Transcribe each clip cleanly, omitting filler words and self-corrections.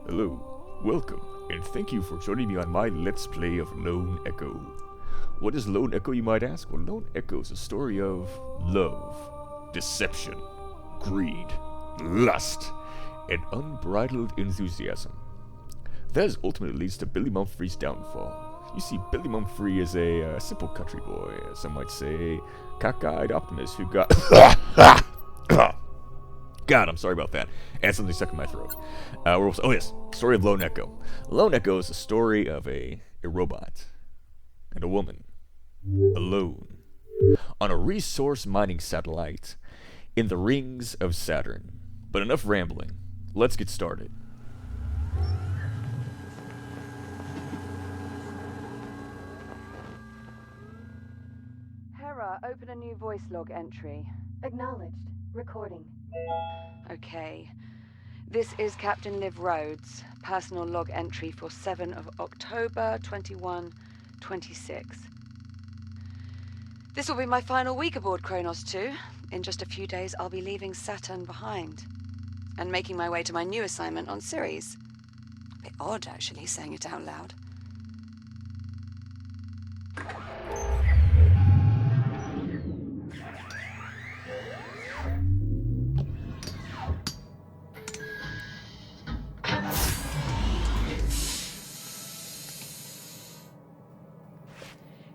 Hello, welcome, and thank you for joining me on my Let's Play of Lone Echo. What is Lone Echo, you might ask? Well, Lone Echo is a story of love, deception, greed, lust, and unbridled enthusiasm. That ultimately leads to Billy Mumphrey's downfall. You see, Billy Mumphrey is a simple country boy, some might say, cockeyed optimist who got... God, I'm sorry about that. I had something stuck in my throat. Oh yes, story of Lone Echo. Lone Echo is the story of a robot and a woman alone on a resource mining satellite in the rings of Saturn. But enough rambling. Let's get started. Hera, open a new voice log entry. Acknowledged. Recording. Okay. This is Captain Liv Rhodes, personal log entry for 7 of October 2126. This will be my final week aboard Kronos 2. In just a few days, I'll be leaving Saturn behind and making my way to my new assignment on Ceres. A bit odd, actually, saying it out loud.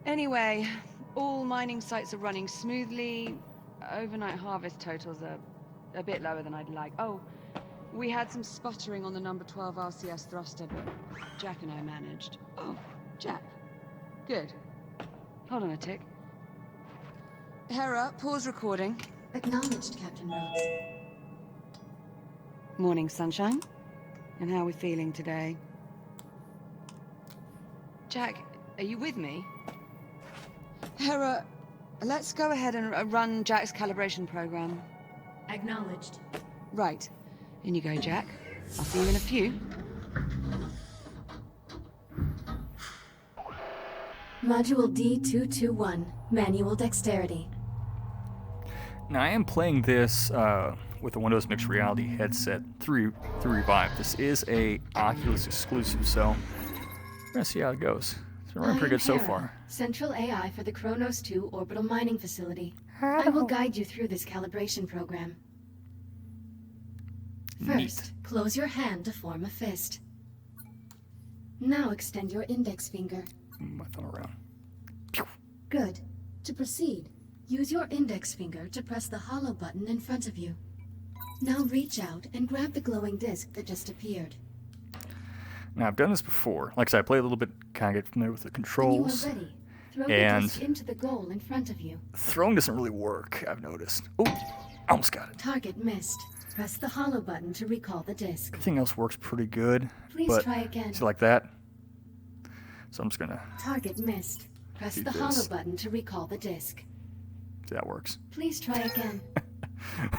Anyway, all mining sites are running smoothly. Overnight harvest totals are a bit lower than I'd like. Oh, we had some sputtering on the number 12 RCS thruster, but Jack and I managed. Oh, Jack. Good. Hold on a tick. Hera, pause recording. Acknowledged, Captain Rhodes. Morning, sunshine. And how are we feeling today? Jack, are you with me? Hera, let's go ahead and run Jack's calibration program. Acknowledged. Right. In you go, Jack. I'll see you in a few. Module D221. Manual Dexterity. Now, I am playing this with a Windows Mixed Reality headset through Revive. This is a Oculus exclusive, so we're gonna see how it goes. It's been running pretty good so far. Central AI for the Kronos 2 Orbital Mining Facility. I will guide you through this calibration program. First, Neat. close your hand to form a fist. Now extend your index finger. Move my thumb around. Good. To proceed, use your index finger to press the hollow button in front of you. Now reach out and grab the glowing disc that just appeared. Now, I've done this before. Like I said, I play a little bit, kind of get familiar with the controls. When you are ready, throw And- the disc into the goal in front of you. Throwing doesn't really work, I've noticed. Oh, almost got it. Target missed. Press the hollow button to recall the disc. Everything else works pretty good. Please but try again. see, like that. So I'm just gonna Target missed. Press Do the this. hollow button to recall the disc. see that works. Please try again.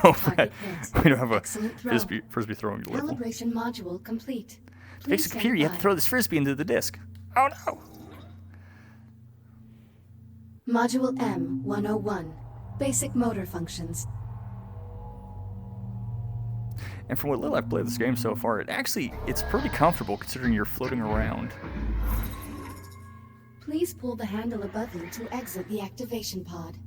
Oh, Target right. hit. We don't have a Excellent throw. frisbee throwing level. Calibration module complete. To fix Please the stand computer, you have to by. throw this frisbee into the disc. Oh no! Module M101. Basic motor functions. And from what little I've played this game so far, it's pretty comfortable considering you're floating around. Please pull the handle above you to exit the activation pod.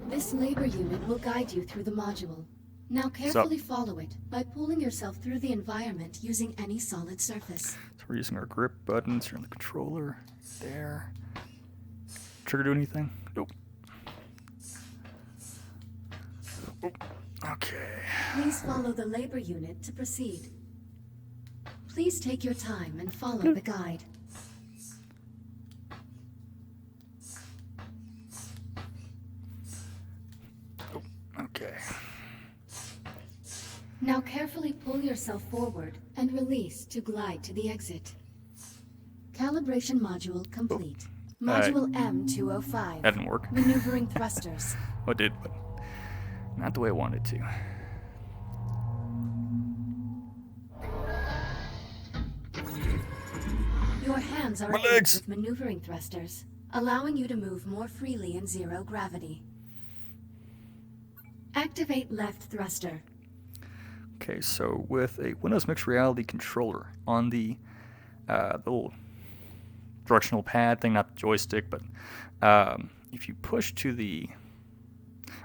This labor unit will guide you through the module. Now carefully follow it by pulling yourself through the environment using any solid surface. So we're using our grip buttons here on the controller. There. Trigger do anything? Nope. Oh, okay. Please follow the labor unit to proceed. Please take your time and follow the guide. Okay. Now carefully pull yourself forward and release to glide to the exit. Calibration module complete. Module M205. That didn't work. Maneuvering thrusters. Oh, it did, but not the way I wanted to. Your hands are My equipped legs. with maneuvering thrusters, allowing you to move more freely in zero gravity. Activate left thruster. Okay, so with a Windows Mixed Reality controller on the little directional pad thing, not the joystick, but if you push to the,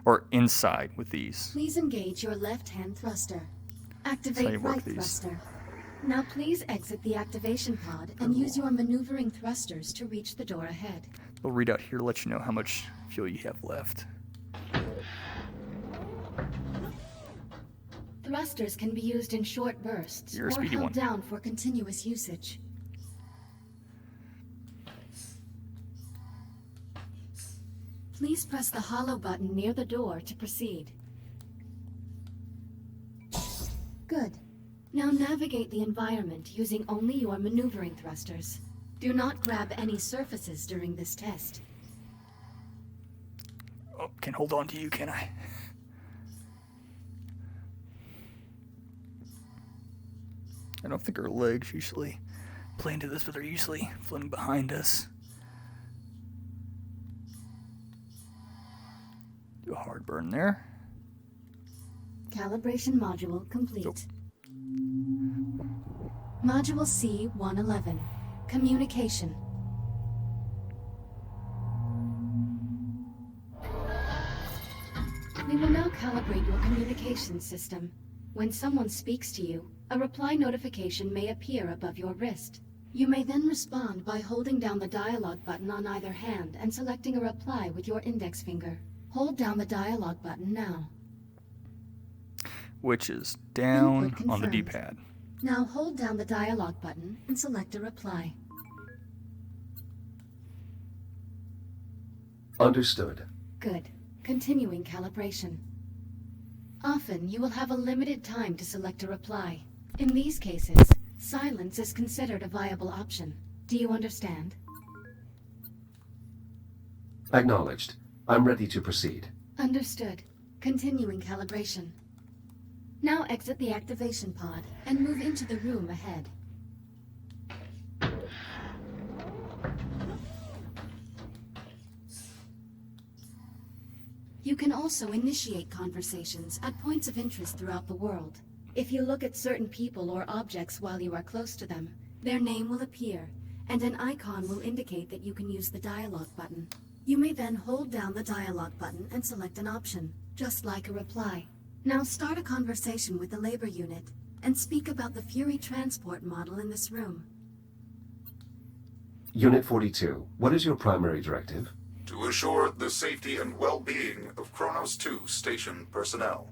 or inside with these. Please engage your left-hand thruster. That's how Activate you work right these. thruster. Now please exit the activation pod and use your maneuvering thrusters to reach the door ahead. They'll read out here to let you know how much fuel you have left. Thrusters can be used in short bursts You're a or speedy held one. down for continuous usage. Please press the hollow button near the door to proceed. Good. Now navigate the environment using only your maneuvering thrusters. Do not grab any surfaces during this test. Oh, can hold on to you, can I? I don't think our legs usually play into this, but they're usually floating behind us. Do a hard burn there. Calibration module complete. Nope. Module C-111. Communication. We will now calibrate your communication system. When someone speaks to you, a reply notification may appear above your wrist. You may then respond by holding down the dialogue button on either hand and selecting a reply with your index finger. Hold down the dialogue button now. Which is down Input on the confirmed. D-pad. Now hold down the dialogue button and select a reply. Understood. Good. Continuing calibration. Often you will have a limited time to select a reply. In these cases, silence is considered a viable option. Do you understand? Acknowledged. I'm ready to proceed. Understood. Continuing calibration. Now exit the activation pod and move into the room ahead. You can also initiate conversations at points of interest throughout the world. If you look at certain people or objects while you are close to them, their name will appear, and an icon will indicate that you can use the dialogue button. You may then hold down the dialogue button and select an option, just like a reply. Now start a conversation with the labor unit, and speak about the Fury transport model in this room. Unit 42, what is your primary directive? To assure the safety and well-being of Kronos 2 station personnel.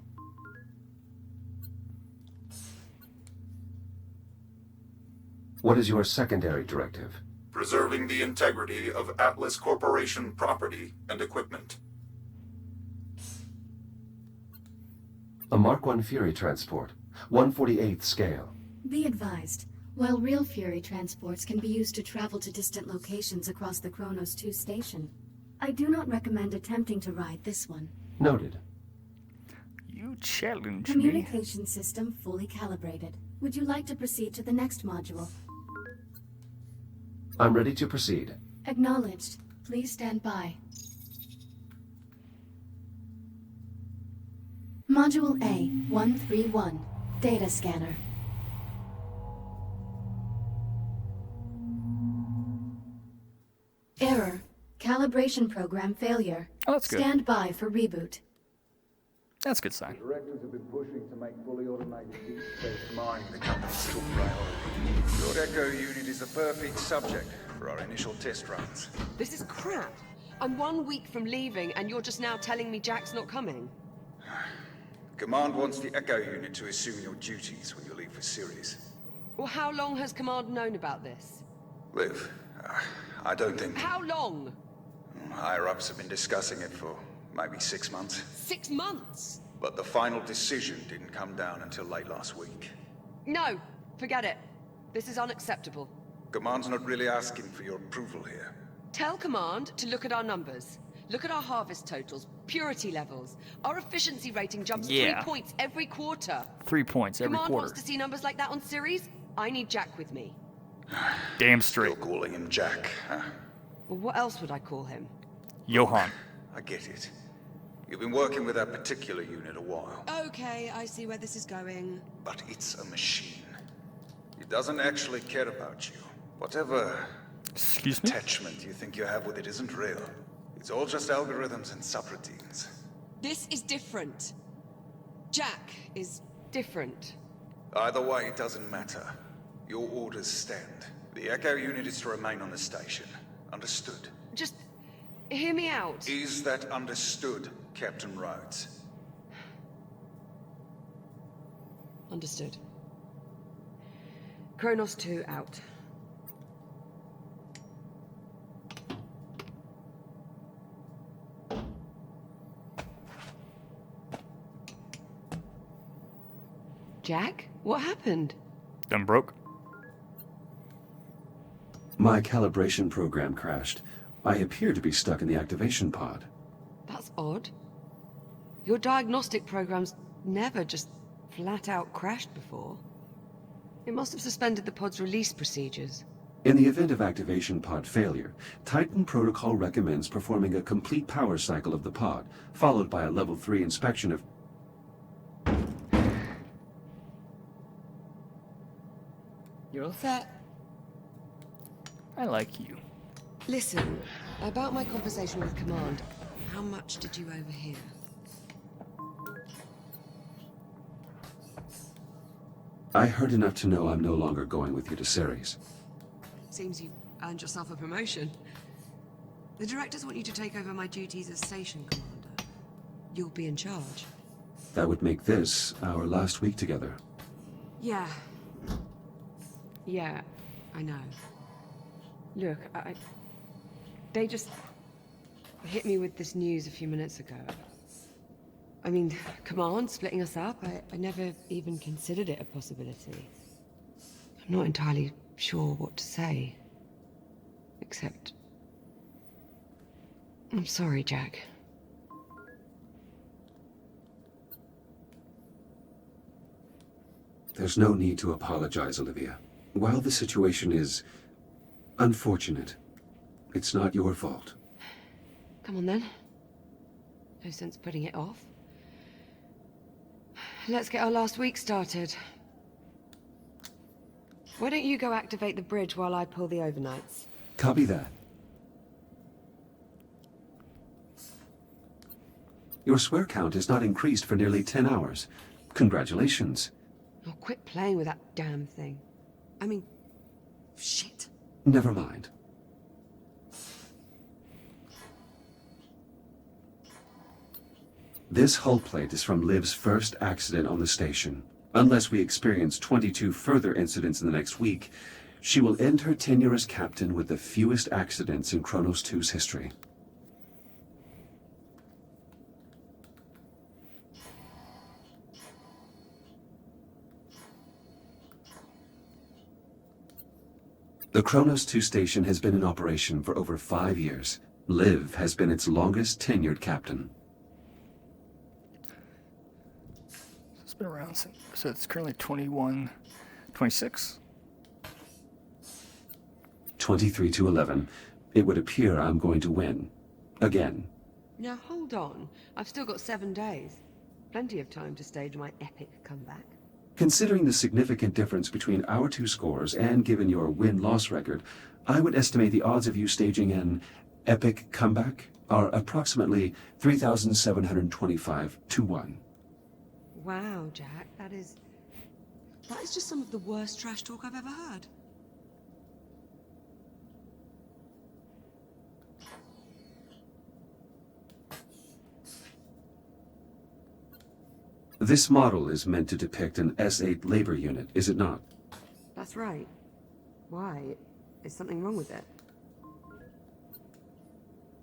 What is your secondary directive? Preserving the integrity of Atlas Corporation property and equipment. A Mark I Fury transport, 1/48th scale. Be advised, while real Fury transports can be used to travel to distant locations across the Kronos 2 station, I do not recommend attempting to ride this one. Noted. You challenge me. Communication system fully calibrated. Would you like to proceed to the next module? I'm ready to proceed. Acknowledged. Please stand by. Module A-131. Data scanner. Error. Calibration program failure. Oh, that's good. Stand by for reboot. That's a good sign. Directors have been pushing to make fully automated deep space mining the company's top priority. Your Echo unit is the perfect subject for our initial test runs. This is crap. I'm 1 week from leaving, and you're just now telling me Jack's not coming. Command wants the Echo unit to assume your duties when you leave for Sirius. Well, how long has Command known about this? Liv, I don't think... How long? Higher-ups have been discussing it for maybe 6 months. 6 months? But the final decision didn't come down until late last week. No, forget it. This is unacceptable. Command's not really asking for your approval here. Tell Command to look at our numbers. Look at our harvest totals, purity levels. Our efficiency rating jumps 3 points every quarter. 3 points every Command quarter. wants to see numbers like that on Ceres. I need Jack with me. Damn You're straight. calling him Jack, huh? Well, what else would I call him? Johan. I get it. You've been working with that particular unit a while, Okay, I see where this is going. but it's a machine. It doesn't actually care about you. Whatever Excuse me? attachment you think you have with it isn't real. It's all just algorithms and subroutines. This is different. Jack is different. Either way, it doesn't matter. Your orders stand. The Echo unit is to remain on the station. Understood? Just hear me out. Is that understood, Captain Rhodes? Understood. Kronos 2 out. Jack? What happened? Done broke? My calibration program crashed. I appear to be stuck in the activation pod. That's odd. Your diagnostic program's never just flat out crashed before. It must have suspended the pod's release procedures. In the event of activation pod failure, Titan Protocol recommends performing a complete power cycle of the pod, followed by a level 3 inspection of... You're all set. I like you. Listen, about my conversation with Command, how much did you overhear? I heard enough to know I'm no longer going with you to Ceres. Seems you earned yourself a promotion. The directors want you to take over my duties as station commander. You'll be in charge. That would make this our last week together. Yeah. Yeah, I know. Look, they just hit me with this news a few minutes ago. I mean, Command splitting us up, I never even considered it a possibility. I'm not entirely sure what to say. Except... I'm sorry, Jack. There's no need to apologize, Olivia. While the situation is unfortunate, it's not your fault. Come on then. No sense putting it off. Let's get our last week started. Why don't you go activate the bridge while I pull the overnights? Copy that. Your swear count has not increased for nearly 10 hours. Congratulations. Oh, quit playing with that damn thing. I mean, shit. Never mind. This hull plate is from Liv's first accident on the station. Unless we experience 22 further incidents in the next week, she will end her tenure as captain with the fewest accidents in Kronos 2's history. The Kronos 2 station has been in operation for over 5 years. Liv has been its longest tenured captain. It's been around since, so it's currently 21, 26? 23 to 11. It would appear I'm going to win. Again. Now hold on. I've still got 7 days. Plenty of time to stage my epic comeback. Considering the significant difference between our two scores and given your win-loss record, I would estimate the odds of you staging an epic comeback are approximately 3,725 to 1. Wow, Jack, that is just some of the worst trash talk I've ever heard. This model is meant to depict an S8 labor unit, is it not? That's right. Why? Is something wrong with it?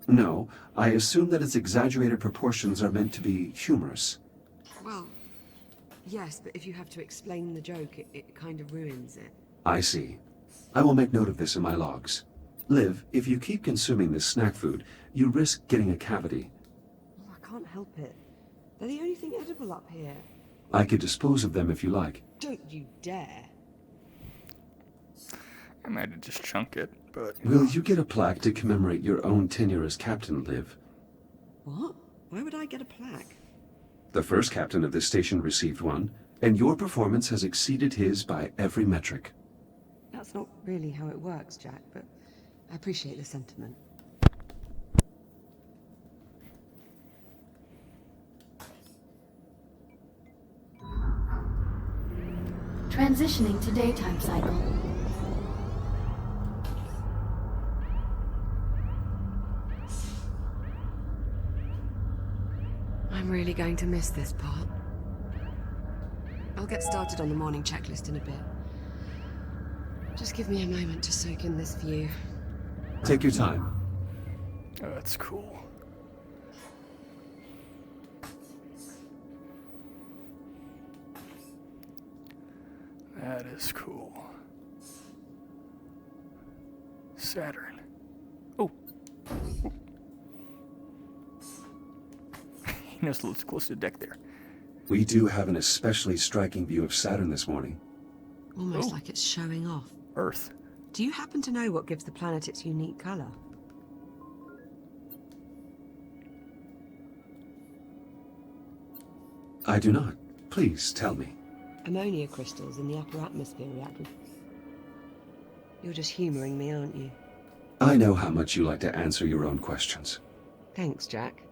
No, I assume that its exaggerated proportions are meant to be humorous. Well, yes, but if you have to explain the joke, it kind of ruins it. I see. I will make note of this in my logs. Liv, if you keep consuming this snack food, you risk getting a cavity. Oh, I can't help it. They're the only thing edible up here. I could dispose of them if you like. Don't you dare. I might have just chunk it, but... Will you get a plaque to commemorate your own tenure as captain, Liv? What? Why would I get a plaque? The first captain of this station received one, and your performance has exceeded his by every metric. That's not really how it works, Jack, but I appreciate the sentiment. Transitioning to daytime cycle. I'm really going to miss this part. I'll get started on the morning checklist in a bit. Just give me a moment to soak in this view. Take your time. Oh, that's cool. That is cool. Saturn. Oh. He knows it's close to the deck there. We do have an especially striking view of Saturn this morning. Almost like it's showing off. Earth. Do you happen to know what gives the planet its unique color? I do not. Please tell me. Ammonia crystals in the upper atmosphere react with... You're just humoring me, aren't you? I know how much you like to answer your own questions. Thanks, Jack.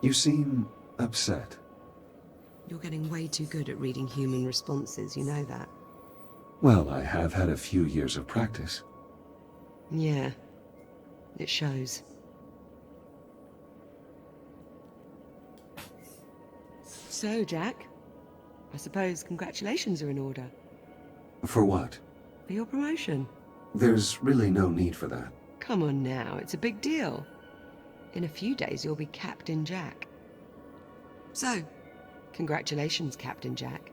You seem upset. You're getting way too good at reading human responses, you know that? Well, I have had a few years of practice. Yeah. It shows. So, Jack, I suppose congratulations are in order. For what? For your promotion. There's really no need for that. Come on now, it's a big deal. In a few days, you'll be Captain Jack. So, congratulations, Captain Jack.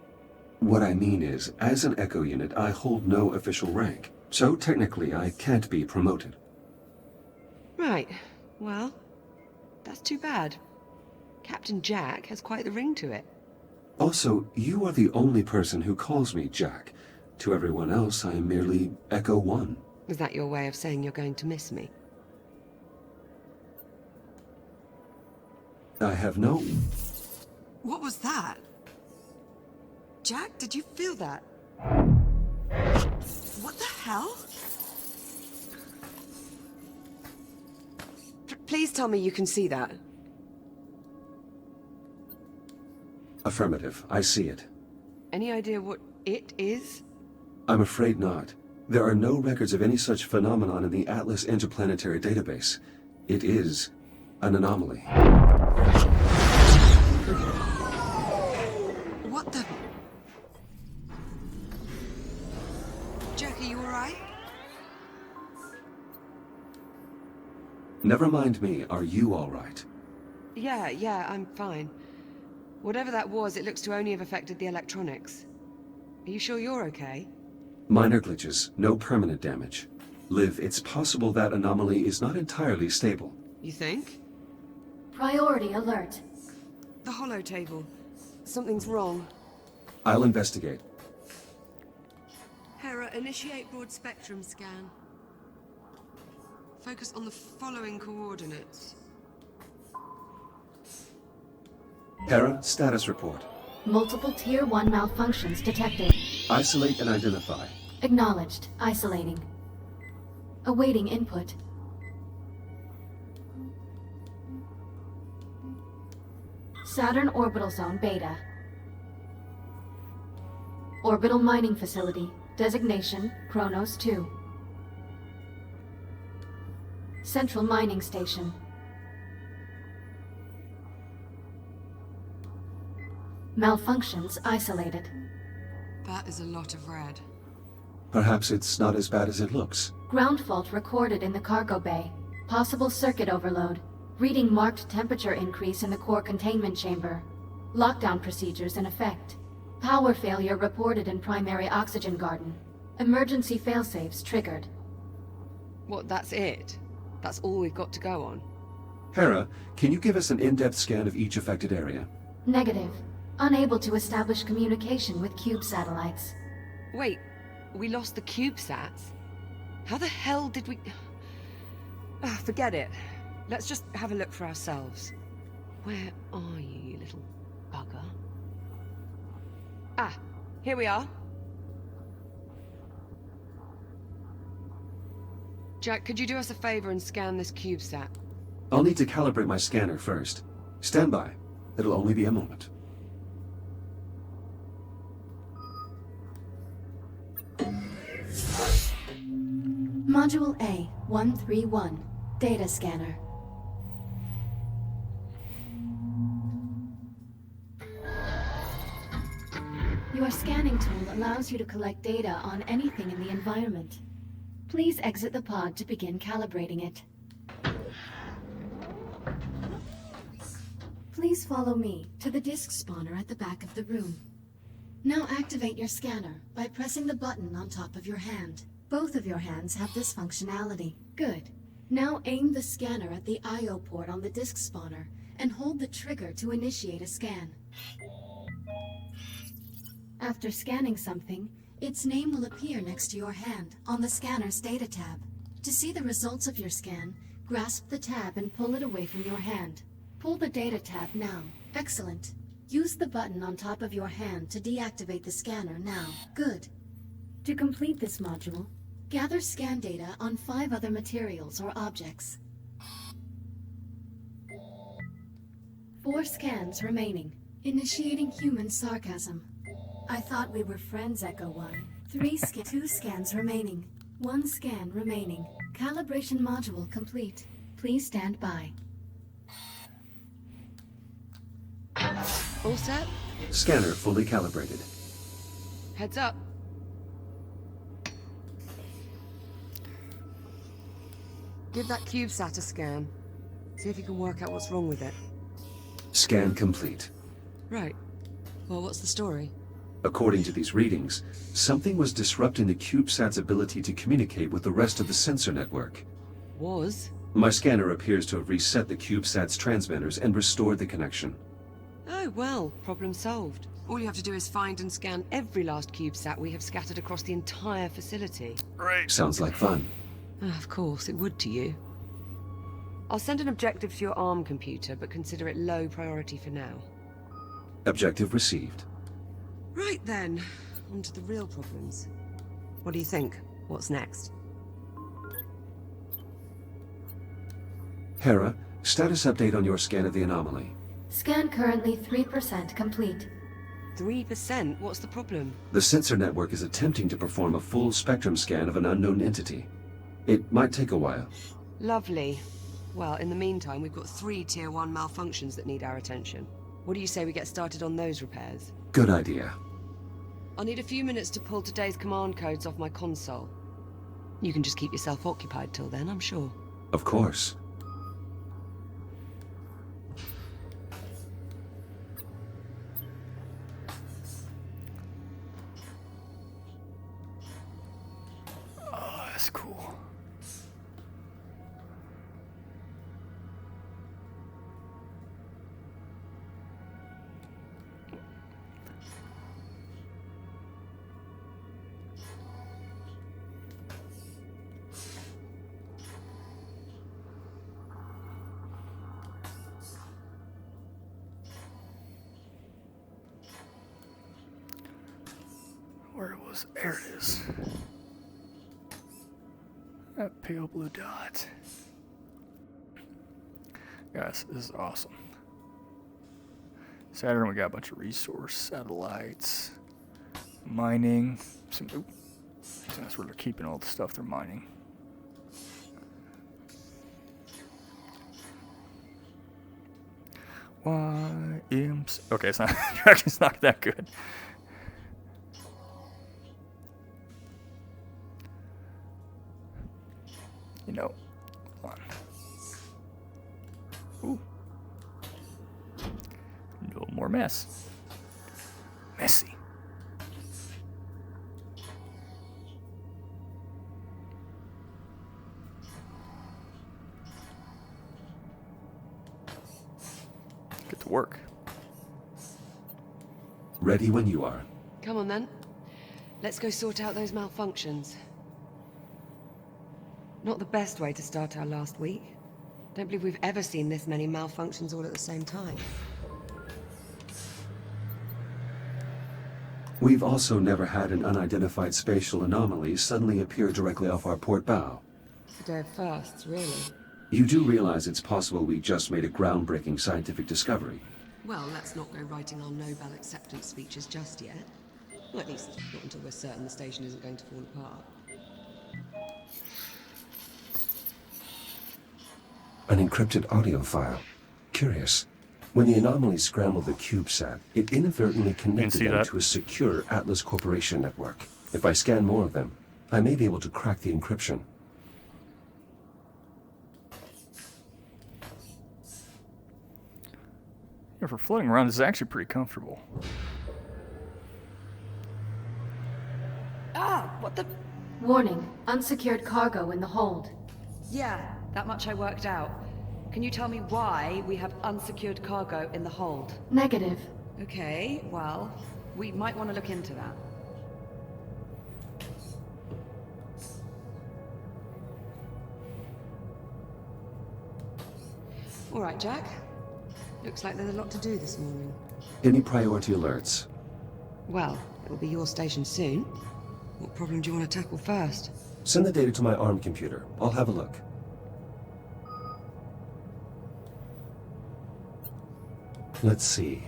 What I mean is, as an Echo unit, I hold no official rank. So technically, I can't be promoted. Right. Well, that's too bad. Captain Jack has quite the ring to it. Also, you are the only person who calls me Jack. To everyone else, I am merely Echo 1. Is that your way of saying you're going to miss me? I have no... What was that? Jack, did you feel that? What the hell? Please tell me you can see that. Affirmative. I see it. Any idea what it is? I'm afraid not. There are no records of any such phenomenon in the Atlas Interplanetary Database. It is an anomaly. What the... Jack, are you alright? Never mind me. Are you all right? Yeah, I'm fine. Whatever that was, it looks to only have affected the electronics. Are you sure you're okay? Minor glitches. No permanent damage. Liv, it's possible that anomaly is not entirely stable. You think? Priority alert. The holo table. Something's wrong. I'll investigate. Hera, initiate broad spectrum scan. Focus on the following coordinates. Hera, status report. Multiple Tier 1 malfunctions detected. Isolate and identify. Acknowledged. Isolating. Awaiting input. Saturn Orbital Zone Beta. Orbital Mining Facility. Designation, Kronos 2. Central Mining Station. Malfunctions isolated. That is a lot of red. Perhaps it's not as bad as it looks. Ground fault recorded in the cargo bay. Possible circuit overload. Reading marked temperature increase in the core containment chamber. Lockdown procedures in effect. Power failure reported in primary oxygen garden. Emergency failsafes triggered. What, that's it? That's all we've got to go on? Hera, can you give us an in-depth scan of each affected area? Negative. Unable to establish communication with cube satellites. Wait, We lost the CubeSats? How the hell did we... forget it. Let's just have a look for ourselves. Where are you, you little bugger? Ah, here we are. Jack, could you do us a favor and scan this CubeSat? I'll need to calibrate my scanner first. Stand by. It'll only be a moment. Module A-131. Data scanner. Your scanning tool allows you to collect data on anything in the environment. Please exit the pod to begin calibrating it. Please follow me to the disk spawner at the back of the room. Now activate your scanner by pressing the button on top of your hand. Both of your hands have this functionality. Good. Now aim the scanner at the I/O port on the disk spawner and hold the trigger to initiate a scan. After scanning something, its name will appear next to your hand on the scanner's data tab. To see the results of your scan, grasp the tab and pull it away from your hand. Pull the data tab now. Excellent. Use the button on top of your hand to deactivate the scanner now. Good. To complete this module, gather scan data on 5 other materials or objects. 4 scans remaining. Initiating human sarcasm. I thought we were friends, Echo 1. 2 scans remaining. 1 scan remaining. Calibration module complete. Please stand by. All set? Scanner fully calibrated. Heads up. Give that CubeSat a scan. See if you can work out what's wrong with it. Scan complete. Right. Well, what's the story? According to these readings, something was disrupting the CubeSat's ability to communicate with the rest of the sensor network. Was? My scanner appears to have reset the CubeSat's transmitters and restored the connection. Oh, well, problem solved. All you have to do is find and scan every last CubeSat we have scattered across the entire facility. Right. Sounds like fun. Of course, it would to you. I'll send an objective to your ARM computer, but consider it low priority for now. Objective received. Right then, on to the real problems. What do you think? What's next? Hera, status update on your scan of the anomaly. Scan currently 3% complete. 3%? What's the problem? The sensor network is attempting to perform a full spectrum scan of an unknown entity. It might take a while. Lovely. Well, in the meantime, we've got 3 Tier 1 malfunctions that need our attention. What do you say we get started on those repairs? Good idea. I'll need a few minutes to pull today's command codes off my console. You can just keep yourself occupied till then, I'm sure. Of course. Oh, that's cool. Where was it? There it is. That pale blue dot. Guys, this is awesome. Saturn, we got a bunch of resource satellites, mining. That's where they're keeping all the stuff they're mining. Okay, it's not. It's not that good. You know, hold on. Ooh. No more mess. Messy. Get to work. Ready when you are. Come on then. Let's go sort out those malfunctions. Not the best way to start our last week. Don't believe we've ever seen this many malfunctions all at the same time. We've also never had an unidentified spatial anomaly suddenly appear directly off our port bow. It's a day of firsts, really. You do realize it's possible we just made a groundbreaking scientific discovery. Well, let's not go writing our Nobel acceptance speeches just yet. Well, at least not until we're certain the station isn't going to fall apart. An encrypted audio file. Curious. When the anomaly scrambled the CubeSat, it inadvertently connected them to a secure Atlas Corporation network. If I scan more of them, I may be able to crack the encryption. Yeah, for floating around, this is actually pretty comfortable. Ah, what the... Warning, unsecured cargo in the hold. Yeah, that much I worked out. Can you tell me why we have unsecured cargo in the hold? Negative. Okay, well, we might want to look into that. All right, Jack. Looks like there's a lot to do this morning. Any priority alerts? Well, it'll be your station soon. What problem do you want to tackle first? Send the data to my ARM computer. I'll have a look. Let's see.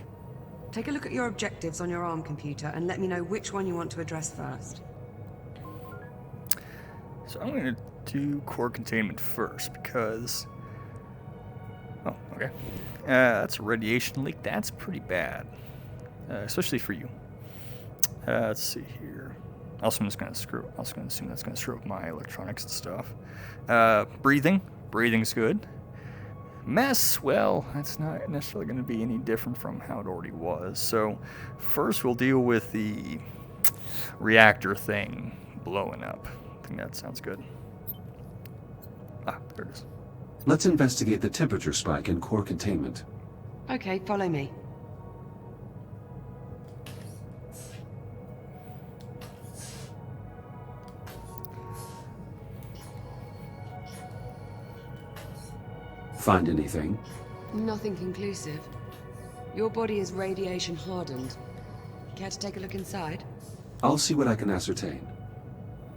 Take a look at your objectives on your ARM computer and let me know which one you want to address first. So I'm going to do core containment first because... Oh, okay. That's a radiation leak. That's pretty bad. Especially for you. Let's see here. Also, I'm just going to assume that's going to screw up my electronics and stuff. Breathing. Breathing's good. Mess, well, that's not necessarily going to be any different from how it already was. So, first we'll deal with the reactor thing blowing up. I think that sounds good. Ah, there it is. Let's investigate the temperature spike in core containment. Okay, follow me. Find anything? Nothing conclusive. Your body is radiation hardened. Care to take a look inside? I'll see what I can ascertain.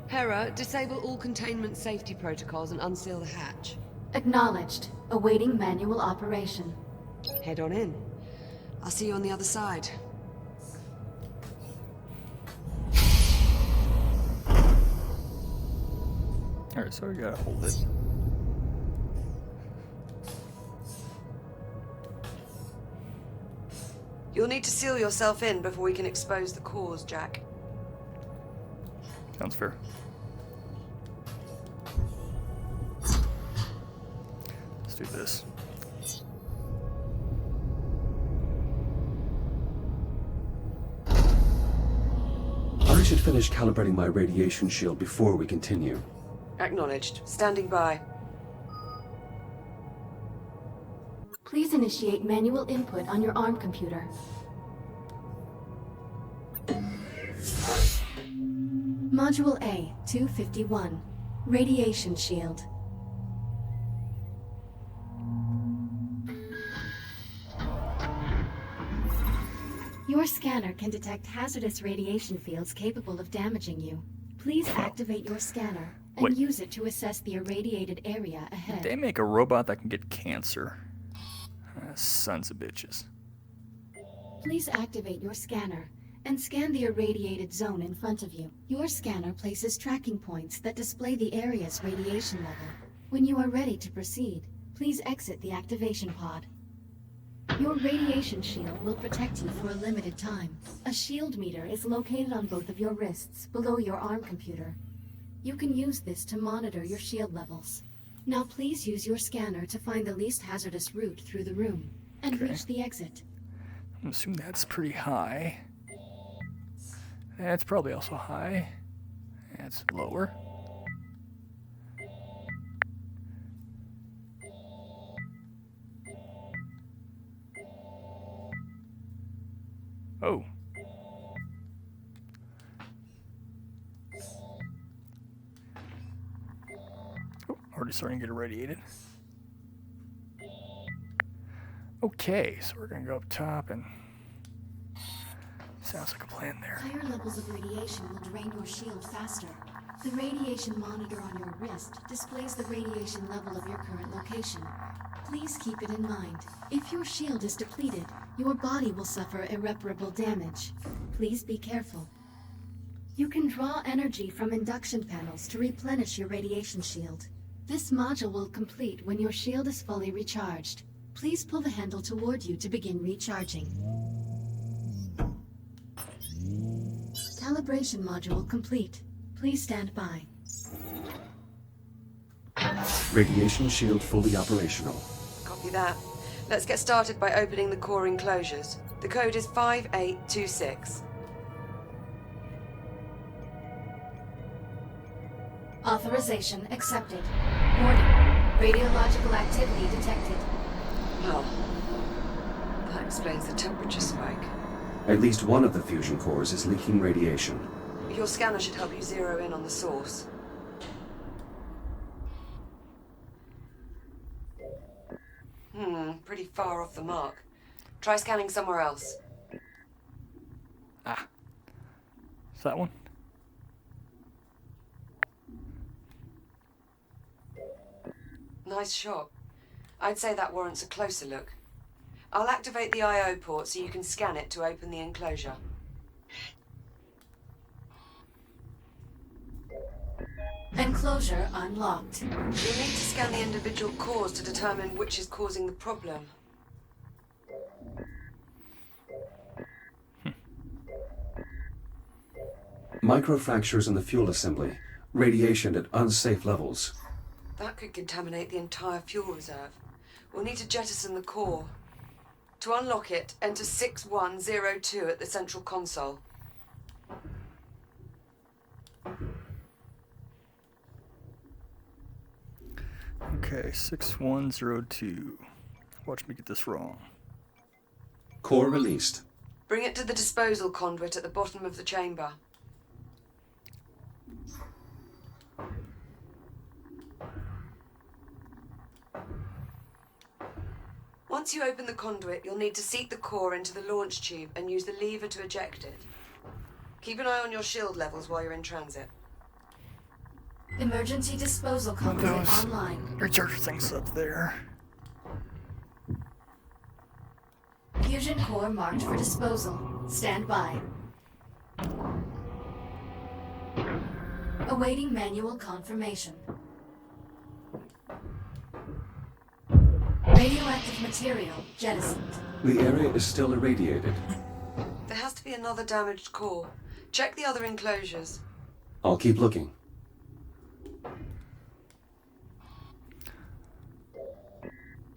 Hera, disable all containment safety protocols and unseal the hatch. Acknowledged. Awaiting manual operation. Head on in. I'll see you on the other side. Alright, so we gotta hold it. You'll need to seal yourself in before we can expose the cause, Jack. Sounds fair. Let's do this. I should finish calibrating my radiation shield before we continue. Acknowledged. Standing by. Please initiate manual input on your ARM computer. Module A, 251. Radiation shield. Your scanner can detect hazardous radiation fields capable of damaging you. Please activate your scanner and use it to assess the irradiated area ahead. They make a robot that can get cancer. Sons of bitches. Please activate your scanner and scan the irradiated zone in front of you. Your scanner places tracking points that display the area's radiation level. When you are ready to proceed, please exit the activation pod. Your radiation shield will protect you for a limited time. A shield meter is located on both of your wrists below your ARM computer. You can use this to monitor your shield levels. Now please use your scanner to find the least hazardous route through the room and reach the exit. I'm assuming that's pretty high. That's probably also high. That's lower. Oh. already starting to get irradiated. Okay, so we're gonna go up top and... Sounds like a plan there. Higher levels of radiation will drain your shield faster. The radiation monitor on your wrist displays the radiation level of your current location. Please keep it in mind. If your shield is depleted, your body will suffer irreparable damage. Please be careful. You can draw energy from induction panels to replenish your radiation shield. This module will complete when your shield is fully recharged. Please pull the handle toward you to begin recharging. Calibration module complete. Please stand by. Radiation shield fully operational. Copy that. Let's get started by opening the core enclosures. The code is 5826. Authorization accepted. Warning. Radiological activity detected. Well, that explains the temperature spike. At least one of the fusion cores is leaking radiation. Your scanner should help you zero in on the source. Pretty far off the mark. Try scanning somewhere else. Ah. Is that one? Nice shot. I'd say that warrants a closer look. I'll activate the I/O port so you can scan it to open the enclosure. Enclosure unlocked. You'll need to scan the individual cores to determine which is causing the problem. Microfractures in the fuel assembly. Radiation at unsafe levels. That could contaminate the entire fuel reserve. We'll need to jettison the core. To unlock it, enter 6102 at the central console. Okay, 6102. Watch me get this wrong. Core released. Bring it to the disposal conduit at the bottom of the chamber. Once you open the conduit, you'll need to seat the core into the launch tube and use the lever to eject it. Keep an eye on your shield levels while you're in transit. Emergency disposal conduit online. Recharge things up there. Fusion core marked for disposal. Stand by. Awaiting manual confirmation. Radioactive material jettisoned. The area is still irradiated. There has to be another damaged core. Check the other enclosures. I'll keep looking.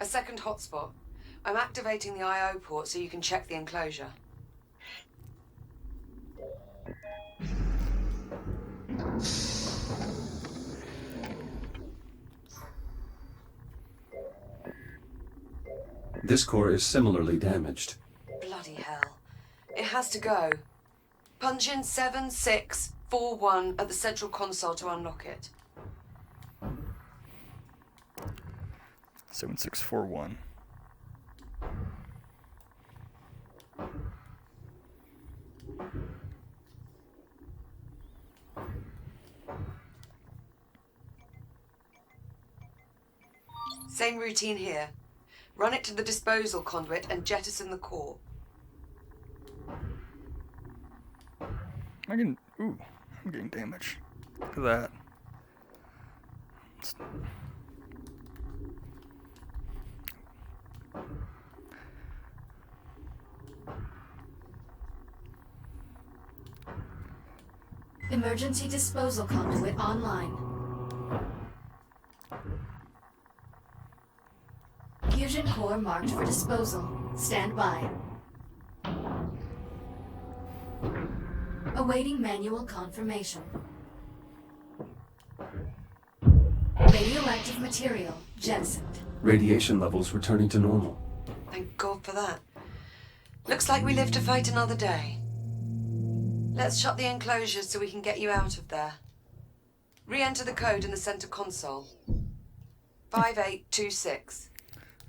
A second hotspot. I'm activating the I/O port so you can check the enclosure. This core is similarly damaged. Bloody hell. It has to go. Punch in 7641 at the central console to unlock it. 7641. Same routine here. Run it to the disposal conduit and jettison the core. I'm getting damage. Look at that. Emergency disposal conduit online. Fusion core marked for disposal. Stand by. Awaiting manual confirmation. Radioactive material jettisoned. Radiation levels returning to normal. Thank God for that. Looks like we live to fight another day. Let's shut the enclosures so we can get you out of there. Re-enter the code in the center console. 5826.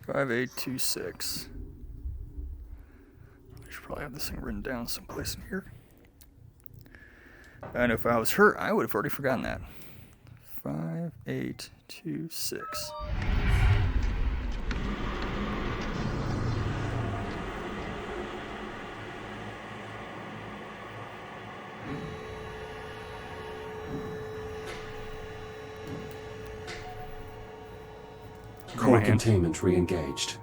5826. I should probably have this thing written down someplace in here. I know if I was her, I would have already forgotten that. 5826. Core containment re-engaged.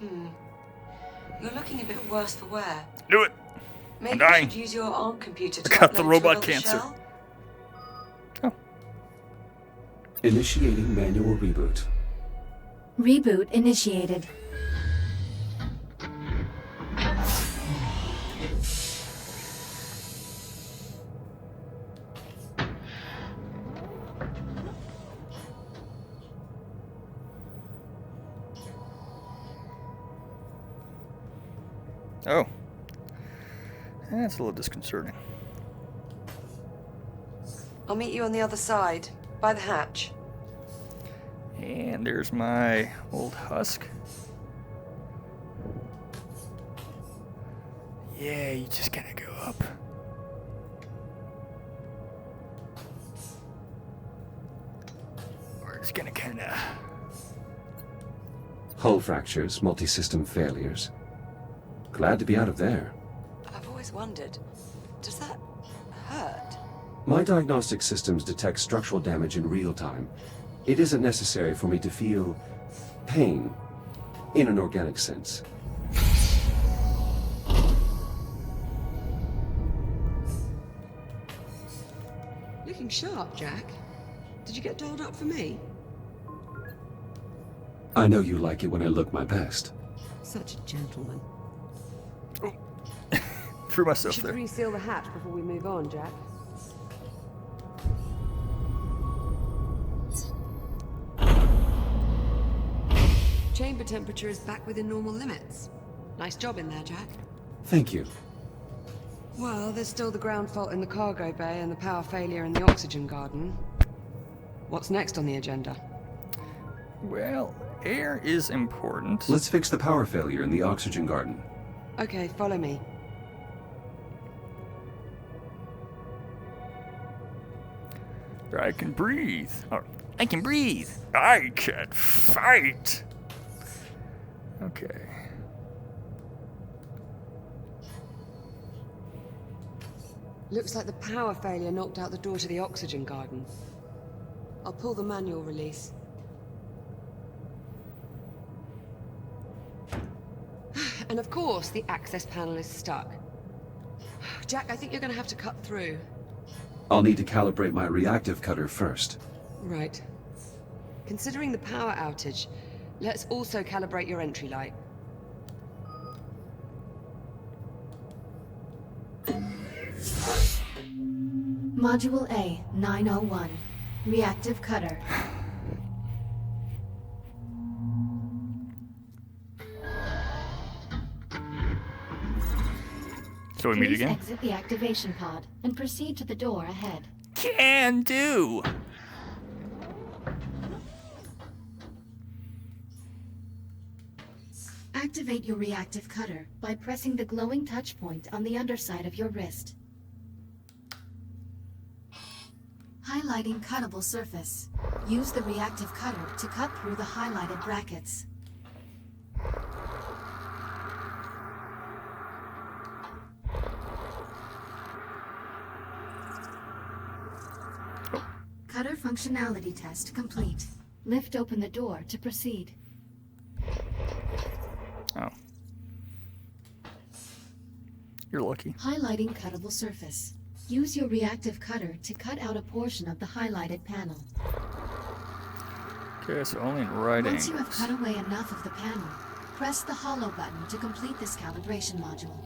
You're looking a bit worse for wear. Do it! Maybe you dying. should use your ARM computer to I got the upload to robot another cancer. shell. Oh. Initiating manual reboot. Reboot initiated. Oh. That's a little disconcerting. I'll meet you on the other side, by the hatch. And there's my old husk. Yeah, you just gotta go up. We're just gonna kinda... Hull fractures, multi-system failures. Glad to be out of there. I've always wondered, does that hurt? My diagnostic systems detect structural damage in real time. It isn't necessary for me to feel pain in an organic sense. Looking sharp, Jack. Did you get dolled up for me? I know you like it when I look my best. Such a gentleman. Threw myself Should there. reseal the hatch before we move on, Jack. Chamber temperature is back within normal limits. Nice job in there, Jack. Thank you. Well, there's still the ground fault in the cargo bay and the power failure in the oxygen garden. What's next on the agenda? Well, air is important. Let's fix the power failure in the oxygen garden. Okay, follow me. I can breathe. Oh, I can breathe. I can fight. Okay. Looks like the power failure knocked out the door to the oxygen garden. I'll pull the manual release. And of course, the access panel is stuck. Jack, I think you're going to have to cut through. I'll need to calibrate my reactive cutter first. Right. Considering the power outage, let's also calibrate your entry light. Module A, 901. Reactive cutter. So we meet Please again? exit the activation pod and proceed to the door ahead. Can do. Activate your reactive cutter by pressing the glowing touch point on the underside of your wrist. Highlighting cuttable surface. Use the reactive cutter to cut through the highlighted brackets. Cutter functionality test complete. Lift open the door to proceed. Oh. You're lucky. Highlighting cuttable surface. Use your reactive cutter to cut out a portion of the highlighted panel. Okay, so only in right Once you have angles. cut away enough of the panel, press the hollow button to complete this calibration module.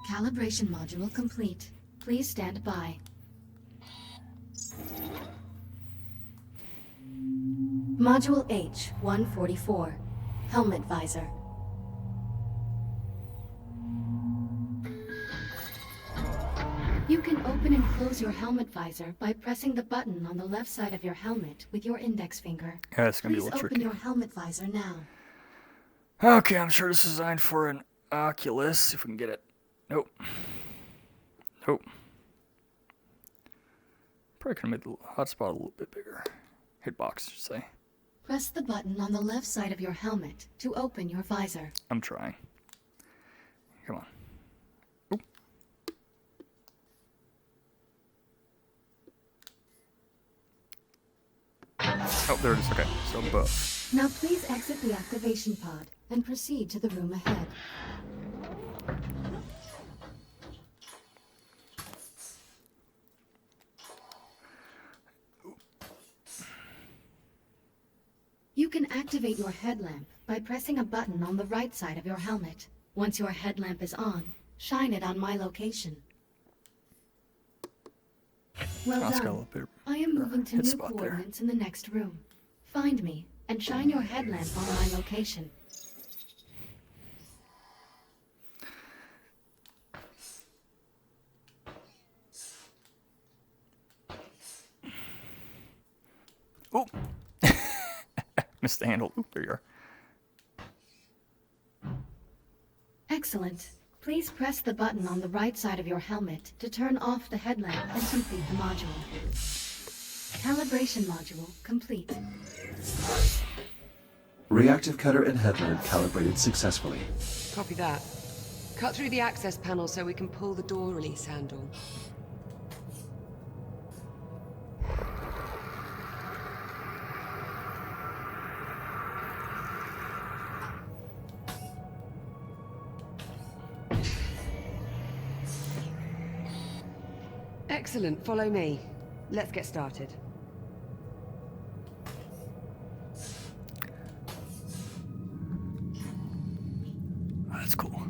Calibration module complete. Please stand by. Module H-144. Helmet visor. You can open Open and close your helmet visor by pressing the button on the left side of your helmet with your index finger. Yeah, it's gonna be a Please little open tricky. your helmet visor now. Okay, I'm sure this is designed for an Oculus. See if we can get it. Nope. Nope. Probably could have made the hotspot a little bit bigger. Hitbox, I should say. Press the button on the left side of your helmet to open your visor. I'm trying. Come on. Oop. Oh, there it is. Okay, so above. Now please exit the activation pod and proceed to the room ahead. You can activate your headlamp by pressing a button on the right side of your helmet. Once your headlamp is on, shine it on my location. Well That's got a done. little bit I am moving to hit new spot there. coordinates in the next room. Find me and shine your headlamp on my location. Oh! Missed the handle. Oop, there you are. Excellent. Please press the button on the right side of your helmet to turn off the headlamp and complete the module. Calibration module complete. Reactive cutter and headlamp calibrated successfully. Copy that. Cut through the access panel so we can pull the door release handle. Excellent, follow me. Let's get started. That's cool.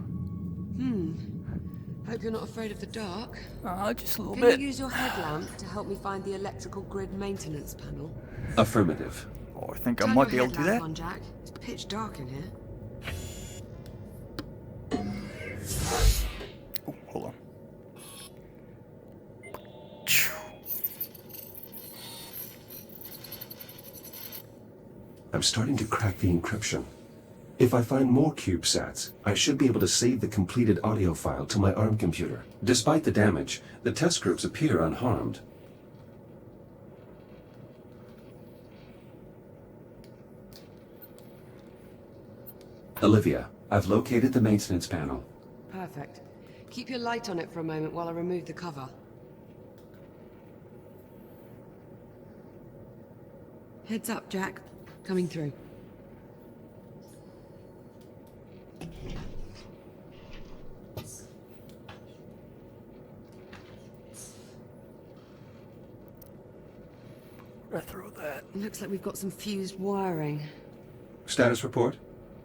Hope you're not afraid of the dark. Just a little Can bit. you use your headlamp to help me find the electrical grid maintenance panel? Affirmative. Oh, I think I Turn might be your able to do that. headlamp on, Jack. It's pitch dark in here. Oh, hold on. I'm starting to crack the encryption. If I find more CubeSats, I should be able to save the completed audio file to my ARM computer. Despite the damage, the test groups appear unharmed. Olivia, I've located the maintenance panel. Perfect. Keep your light on it for a moment while I remove the cover. Heads up, Jack. Coming through. Where'd I throw that? Looks like we've got some fused wiring. Status report?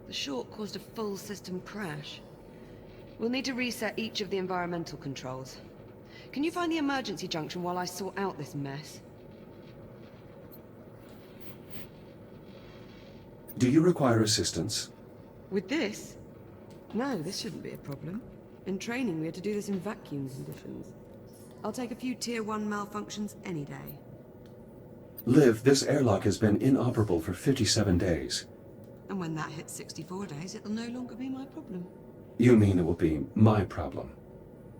The short caused a full system crash. We'll need to reset each of the environmental controls. Can you find the emergency junction while I sort out this mess? Do you require assistance? With this? No, this shouldn't be a problem. In training, we had to do this in vacuum conditions. I'll take a few Tier 1 malfunctions any day. Liv, this airlock has been inoperable for 57 days. And when that hits 64 days, it'll no longer be my problem. You mean it will be my problem?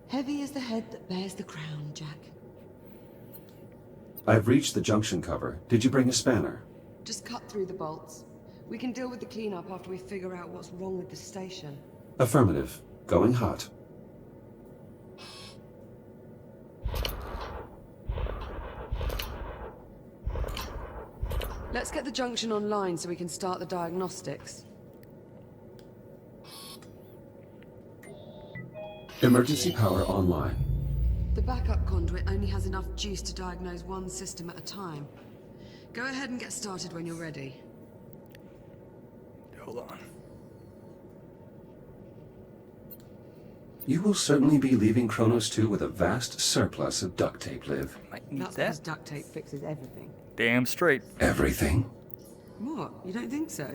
Heavy is the head that bears the crown, Jack. I've reached the junction cover. Did you bring a spanner? Just cut through the bolts. We can deal with the cleanup after we figure out what's wrong with the station. Affirmative. Going hot. Let's get the junction online so we can start the diagnostics. Emergency power online. The backup conduit only has enough juice to diagnose one system at a time. Go ahead and get started when you're ready. Hold on. You will certainly be leaving Kronos 2 with a vast surplus of duct tape, Liv. Might need That's because that. duct tape fixes everything. Damn straight. Everything? What? You don't think so?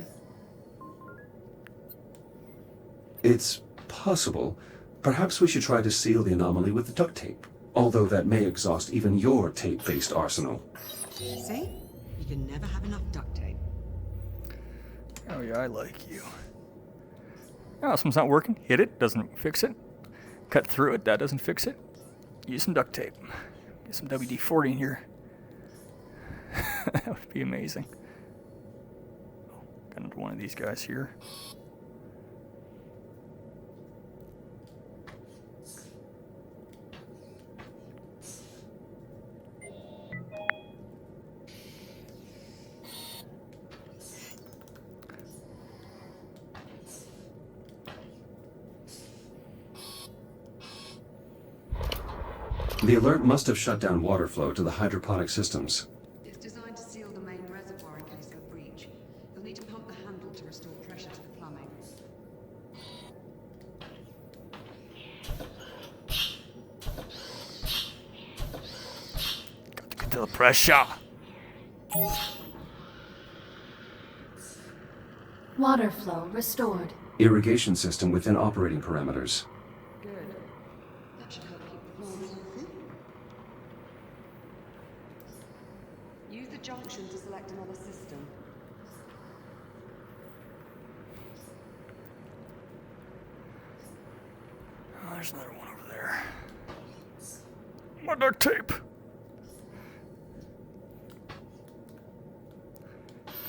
It's possible. Perhaps we should try to seal the anomaly with the duct tape. Although that may exhaust even your tape-based arsenal. See? You can never have enough duct tape. Oh yeah, I like you. Oh, something's not working. Hit it, doesn't fix it. Cut through it, that doesn't fix it. Use some duct tape. Get some WD-40 in here. That would be amazing. Got another one of these guys here. The alert must have shut down water flow to the hydroponic systems. It's designed to seal the main reservoir in case of a breach. You'll need to pump the handle to restore pressure to the plumbing. Got to get to the pressure. Water flow restored. Irrigation system within operating parameters. Good. That should help keep the floor healthy. Use the junction to select another system. Oh, there's another one over there. My duct tape.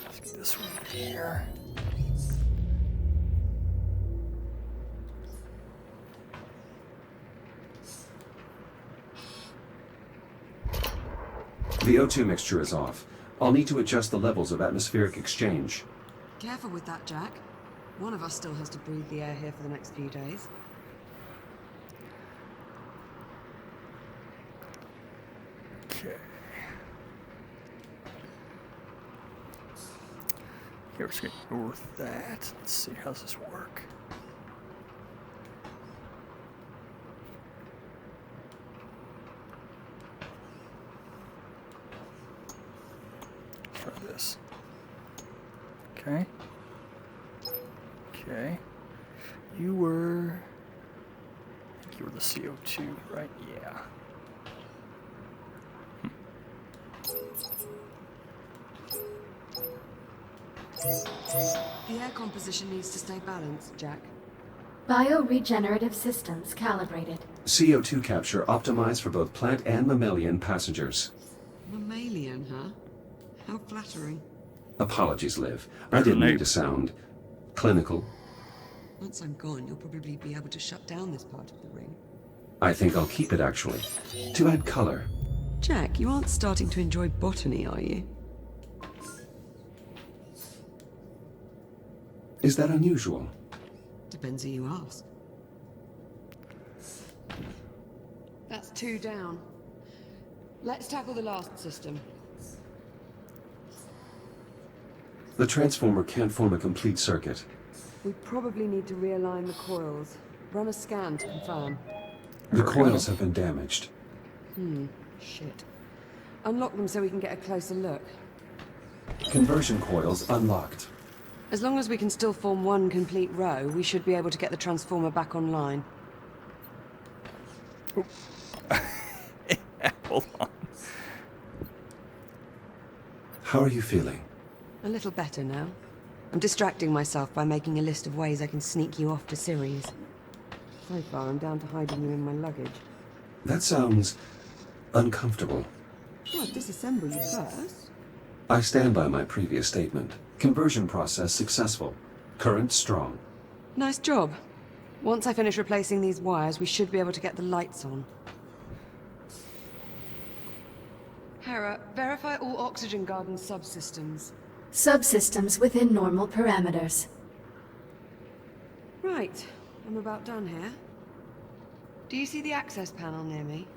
Let's get this one here. The O2 mixture is off. I'll need to adjust the levels of atmospheric exchange. Careful with that, Jack. One of us still has to breathe the air here for the next few days. Okay. Okay, we're just gonna go with that. Let's see, how does this work? Try this. Okay. Okay. You were... I think you were the CO2, right? Yeah. The air composition needs to stay balanced, Jack. Bioregenerative systems calibrated. CO2 capture optimized for both plant and mammalian passengers. Mammalian, huh? How flattering. Apologies, Liv. I didn't mean to sound clinical. Once I'm gone, you'll probably be able to shut down this part of the ring. I think I'll keep it, actually. To add color. Jack, you aren't starting to enjoy botany, are you? Is that unusual? Depends who you ask. That's 2 down. Let's tackle the last system. The transformer can't form a complete circuit. We probably need to realign the coils. Run a scan to confirm. The coils have been damaged. Shit. Unlock them so we can get a closer look. Conversion coils unlocked. As long as we can still form one complete row, we should be able to get the transformer back online. Hold on. How are you feeling? A little better now. I'm distracting myself by making a list of ways I can sneak you off to Ceres. So far, I'm down to hiding you in my luggage. That sounds uncomfortable. Well, disassemble you first. I stand by my previous statement. Conversion process successful. Current strong. Nice job. Once I finish replacing these wires, we should be able to get the lights on. Hera, verify all oxygen garden subsystems. Subsystems within normal parameters. Right, I'm about done here. Do you see the access panel near me?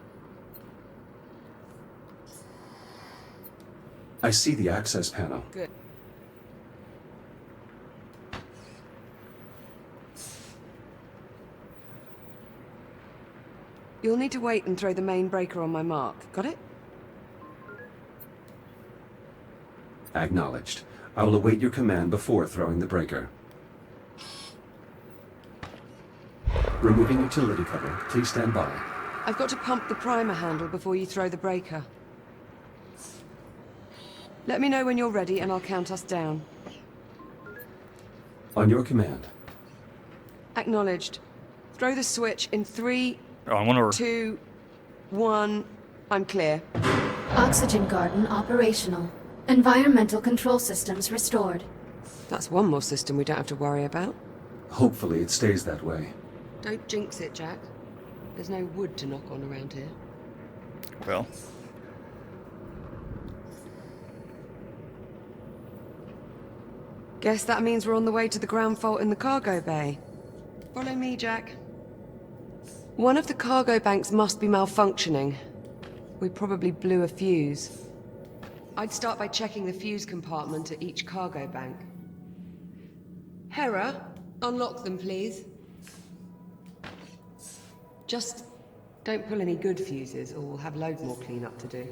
I see the access panel. Good. You'll need to wait and throw the main breaker on my mark. Got it? Acknowledged. I will await your command before throwing the breaker. Removing utility cover. Please stand by. I've got to pump the primer handle before you throw the breaker. Let me know when you're ready and I'll count us down. On your command. Acknowledged. Throw the switch in 3, Oh, I wonder. 2, 1. I'm clear. Oxygen garden operational. Environmental control systems restored. That's one more system we don't have to worry about. Hopefully it stays that way. Don't jinx it, Jack. There's no wood to knock on around here. Well. Guess that means we're on the way to the ground fault in the cargo bay. Follow me, Jack. One of the cargo banks must be malfunctioning. We probably blew a fuse. I'd start by checking the fuse compartment at each cargo bank. Hera, unlock them, please. Just don't pull any good fuses, or we'll have loads more cleanup to do.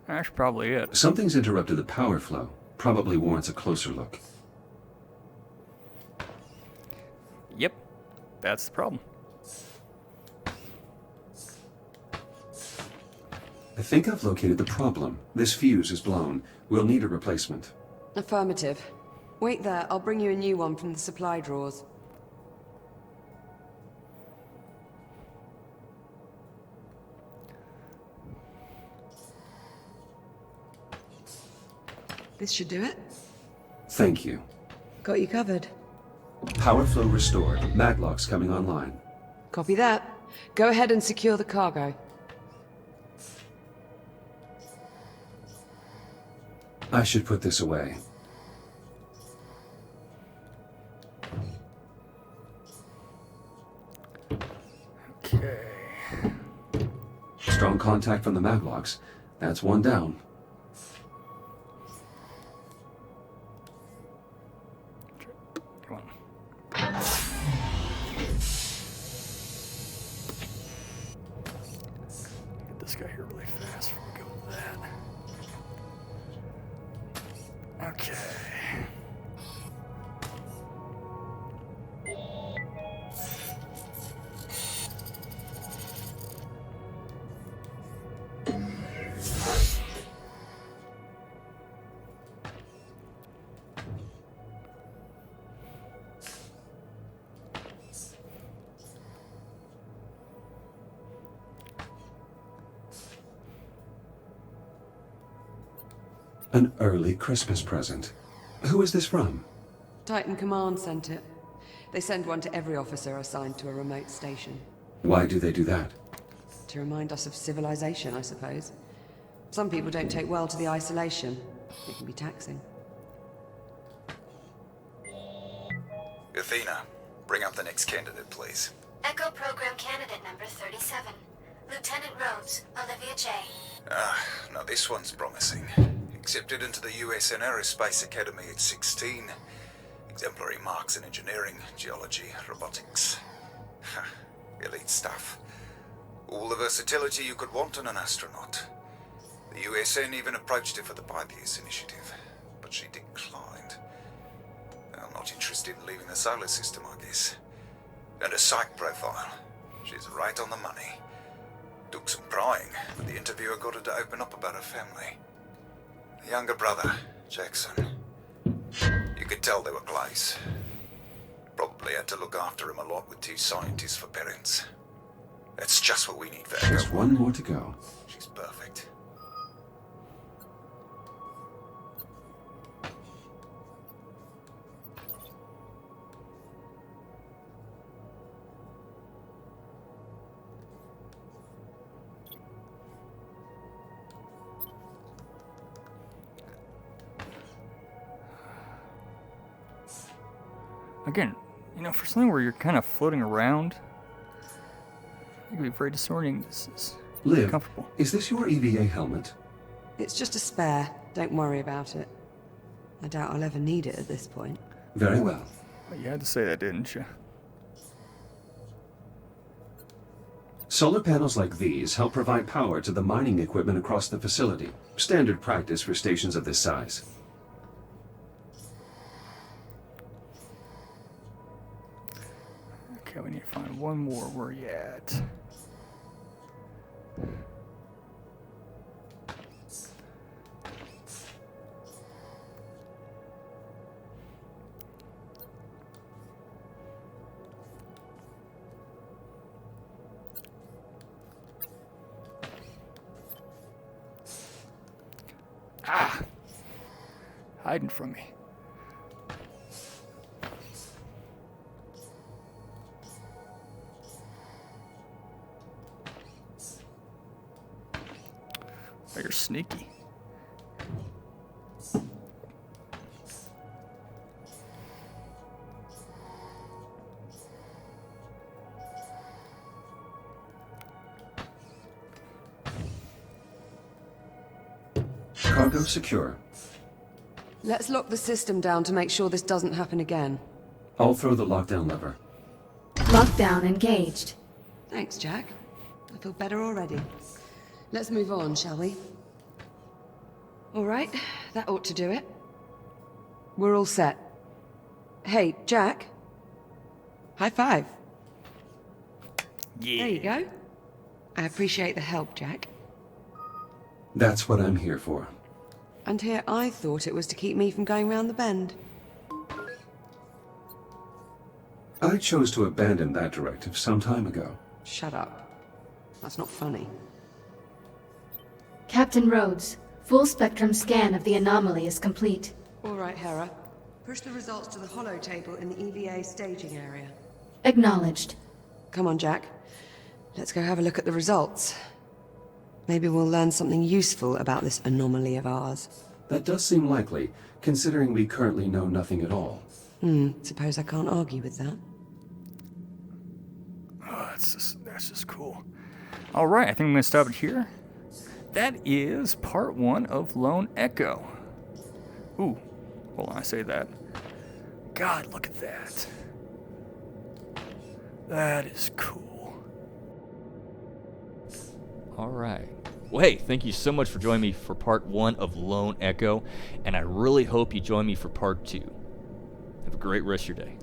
That's probably it. Something's interrupted the power flow. Probably warrants a closer look. Yep. That's the problem. I think I've located the problem. This fuse is blown. We'll need a replacement. Affirmative. Wait there, I'll bring you a new one from the supply drawers. This should do it. Thank you. Got you covered. Power flow restored. Maglocks coming online. Copy that. Go ahead and secure the cargo. I should put this away. Okay. Strong contact from the Maglocks. That's one down. Come on. Get this guy here really fast before we go with that. Okay. An early Christmas present. Who is this from? Titan Command sent it. They send one to every officer assigned to a remote station. Why do they do that? To remind us of civilization, I suppose. Some people don't take well to the isolation. It can be taxing. Athena, bring up the next candidate, please. Echo Program Candidate number 37. Lieutenant Rhodes, Olivia J. Now this one's promising. Accepted into the USN Aerospace Academy at 16. Exemplary marks in engineering, geology, robotics. Elite stuff. All the versatility you could want in an astronaut. The USN even approached her for the Pythias initiative, but she declined. I'm not interested in leaving the solar system, I guess. And her psych profile. She's right on the money. Took some prying, but the interviewer got her to open up about her family. The younger brother, Jackson. You could tell they were close. Probably had to look after him a lot with 2 scientists for parents. That's just what we need for There's Echo. one more to go. She's perfect. Again, you know, for something where you're kind of floating around, it can be very disorienting. This is Liv, comfortable. is this your EVA helmet? It's just a spare. Don't worry about it. I doubt I'll ever need it at this point. Very well. Well, you had to say that, didn't you? Solar panels like these help provide power to the mining equipment across the facility. Standard practice for stations of this size. one more. Where are you at? Ah! Hiding from me. Oh, you're sneaky. Cargo secure. Let's lock the system down to make sure this doesn't happen again. I'll throw the lockdown lever. Lockdown engaged. Thanks, Jack. I feel better already. Let's move on, shall we? All right, that ought to do it. We're all set. Hey, Jack. High five. Yeah. There you go. I appreciate the help, Jack. That's what I'm here for. And here I thought it was to keep me from going round the bend. I chose to abandon that directive some time ago. Shut up. That's not funny. Captain Rhodes, full spectrum scan of the anomaly is complete. All right, Hera. Push the results to the holo table in the EVA staging area. Acknowledged. Come on, Jack. Let's go have a look at the results. Maybe we'll learn something useful about this anomaly of ours. That does seem likely, considering we currently know nothing at all. Suppose I can't argue with that. Oh, that's just cool. All right, I think I'm going to stop it here. That is part 1 of Lone Echo. Ooh, hold on, I say that. God, look at that. That is cool. All right. Well, hey, thank you so much for joining me for part 1 of Lone Echo, and I really hope you join me for part 2. Have a great rest of your day.